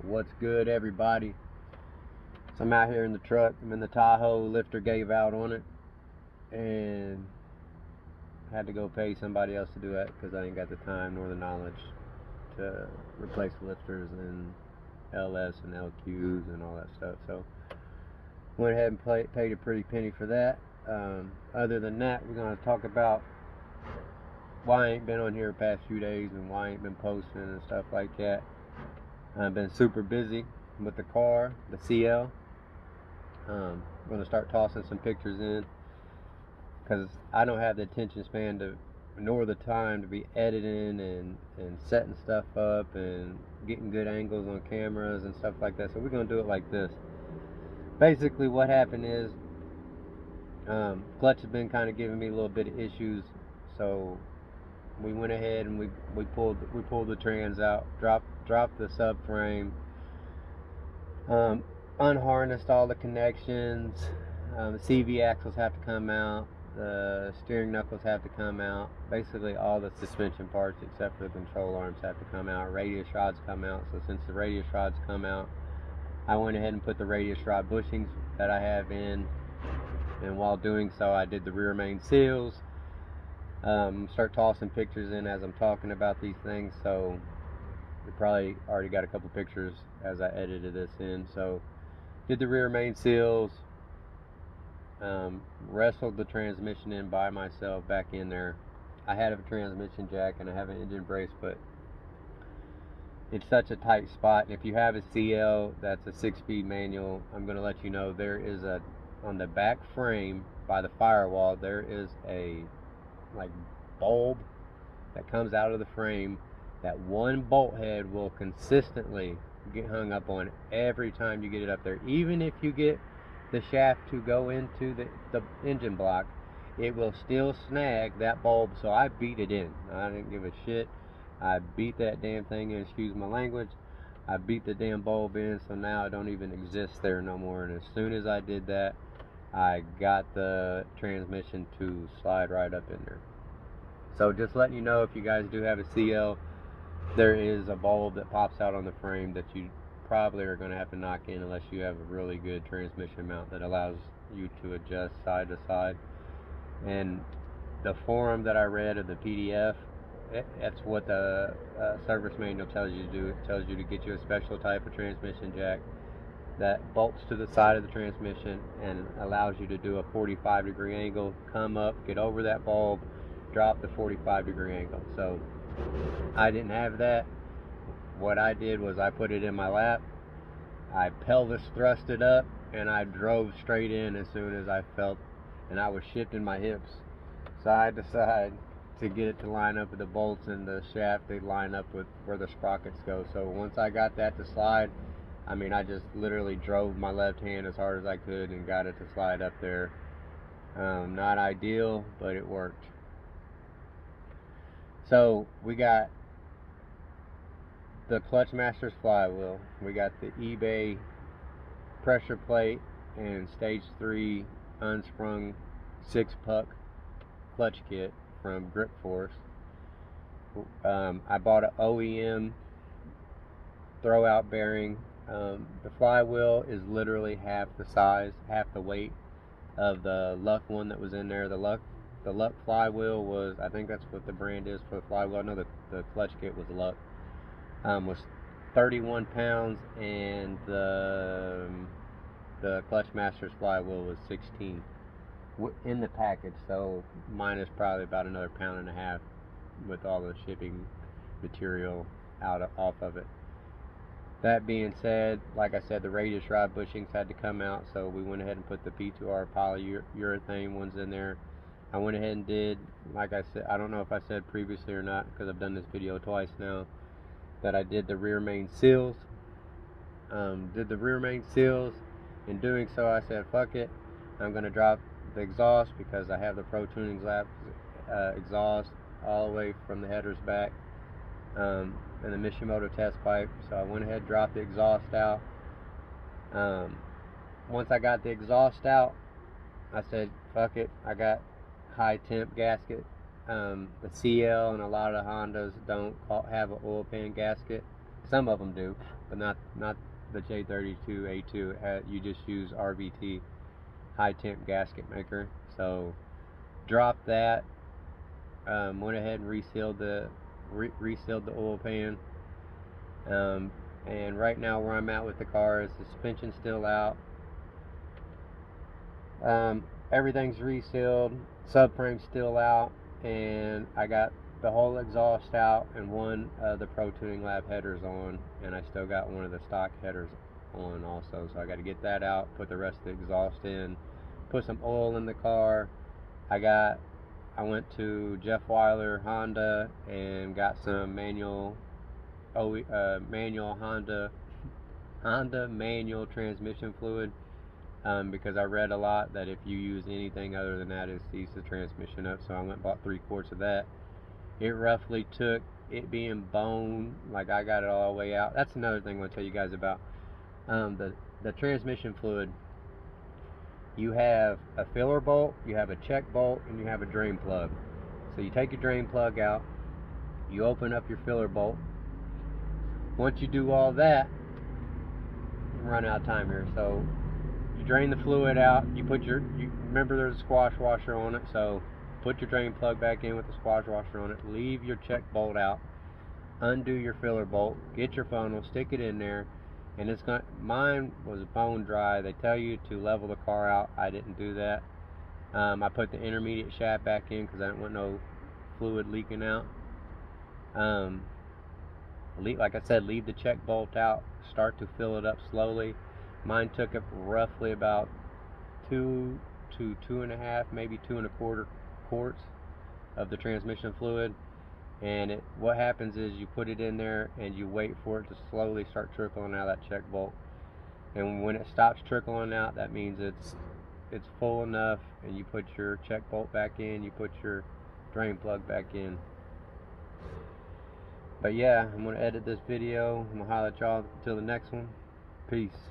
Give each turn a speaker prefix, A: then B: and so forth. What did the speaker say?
A: What's good, everybody? So I'm out here in the truck. I'm in the Tahoe. Lifter gave out on it, and had to go pay somebody else to do that because I ain't got the time nor the knowledge to replace lifters and LS and LQs and all that stuff. So went ahead and paid a pretty penny for that. Other than that, we're gonna talk about why I ain't been on here the past few days and why I ain't been posting and stuff like that. I've been super busy with the car, the CL. I'm going to start tossing some pictures in because I don't have the attention span to, nor the time to be editing and setting stuff up and getting good angles on cameras and stuff like that. So we're going to do it like this. Basically what happened is clutch has been kind of giving me a little bit of issues, so we went ahead and we pulled the trans out, dropped the subframe, unharnessed all the connections. The CV axles have to come out, the steering knuckles have to come out, basically all the suspension parts except for the control arms have to come out. Radius rods come out. So since the radius rods come out, I went ahead and put the radius rod bushings that I have in, and while doing so I did the rear main seals. Start tossing pictures in as I'm talking about these things, so we probably already got a couple pictures as I edited this in. So did the rear main seals, wrestled the transmission in by myself back in there. I had a transmission jack and I have an engine brace, but it's such a tight spot, and if you have a CL that's a 6-speed manual, I'm going to let you know there is on the back frame by the firewall, there is a bulb that comes out of the frame that one bolt head will consistently get hung up on every time you get it up there. Even if you get the shaft to go into the engine block, it will still snag that bulb. So I beat it in. I didn't give a shit. I beat that damn thing in, excuse my language. I beat the damn bulb in, so now it don't even exist there no more. And as soon as I did that, I got the transmission to slide right up in there. So just letting you know, if you guys do have a CL, there is a bulb that pops out on the frame that you probably are going to have to knock in unless you have a really good transmission mount that allows you to adjust side to side. And the forum that I read of the PDF, that's what the service manual tells you to do. It tells you to get you a special type of transmission jack that bolts to the side of the transmission and allows you to do a 45-degree angle, come up, get over that bulb, drop the 45-degree angle. So I didn't have that. What I did was I put it in my lap, I pelvis thrusted up, and I drove straight in as soon as I felt, and I was shifting my hips side to side to get it to line up with the bolts and the shaft. They line up with where the sprockets go. So once I got that to slide, I mean, I just literally drove my left hand as hard as I could and got it to slide up there. Not ideal, but it worked. So we got the Clutch Masters flywheel, we got the eBay pressure plate and stage 3 unsprung 6-puck clutch kit from Grip Force. I bought an OEM throwout bearing. The flywheel is literally half the size, half the weight of the Luck one that was in there. The Luck flywheel was, I think that's what the brand is for the flywheel. I know the clutch kit was Luck. Was 31 pounds, and the Clutch Masters flywheel was 16 in the package. So mine is probably about another pound and a half with all the shipping material off of it. That being said, like I said, the radius rod bushings had to come out, so we went ahead and put the P2R polyurethane ones in there. I went ahead and did, like I said, I don't know if I said previously or not because I've done this video twice now, that I did the rear main seals. Did the rear main seals. In doing so, I said, fuck it, I'm going to drop the exhaust because I have the Pro Tuning Labs exhaust all the way from the headers back, and the Mishimoto test pipe. So I went ahead and dropped the exhaust out. Once I got the exhaust out, I said, fuck it, I got high temp gasket. The CL and a lot of the Hondas don't have an oil pan gasket. Some of them do, but not the J32A2. You just use RVT, high temp gasket maker. So dropped that. Went ahead and resealed the oil pan. And right now where I'm at with the car is the suspension's still out. Everything's resealed, subframe's still out, and I got the whole exhaust out and one of the Pro Tuning Lab headers on, and I still got one of the stock headers on also. So I got to get that out, put the rest of the exhaust in, put some oil in the car. I went to Jeff Weiler Honda and got some manual Honda manual transmission fluid. Because I read a lot that if you use anything other than that, it speeds the transmission up. So I went and bought 3 quarts of that. It roughly took, it being bone, like I got it all the way out. That's another thing I want to tell you guys about. The transmission fluid. You have a filler bolt, you have a check bolt, and you have a drain plug. So you take your drain plug out, you open up your filler bolt. Once you do all that, I'm running out of time here. So you drain the fluid out, you remember there's a squash washer on it, so put your drain plug back in with the squash washer on it, leave your check bolt out, undo your filler bolt, get your funnel, stick it in there, and mine was bone dry. They tell you to level the car out. I didn't do that. I put the intermediate shaft back in because I didn't want no fluid leaking out. Like I said, leave the check bolt out, start to fill it up slowly. Mine took up roughly about 2 to 2.5, maybe 2 1/4 quarts of the transmission fluid. And what happens is you put it in there and you wait for it to slowly start trickling out of that check bolt. And when it stops trickling out, that means it's full enough, and you put your check bolt back in, you put your drain plug back in. But yeah, I'm going to edit this video. I'm going to holler at y'all until the next one. Peace.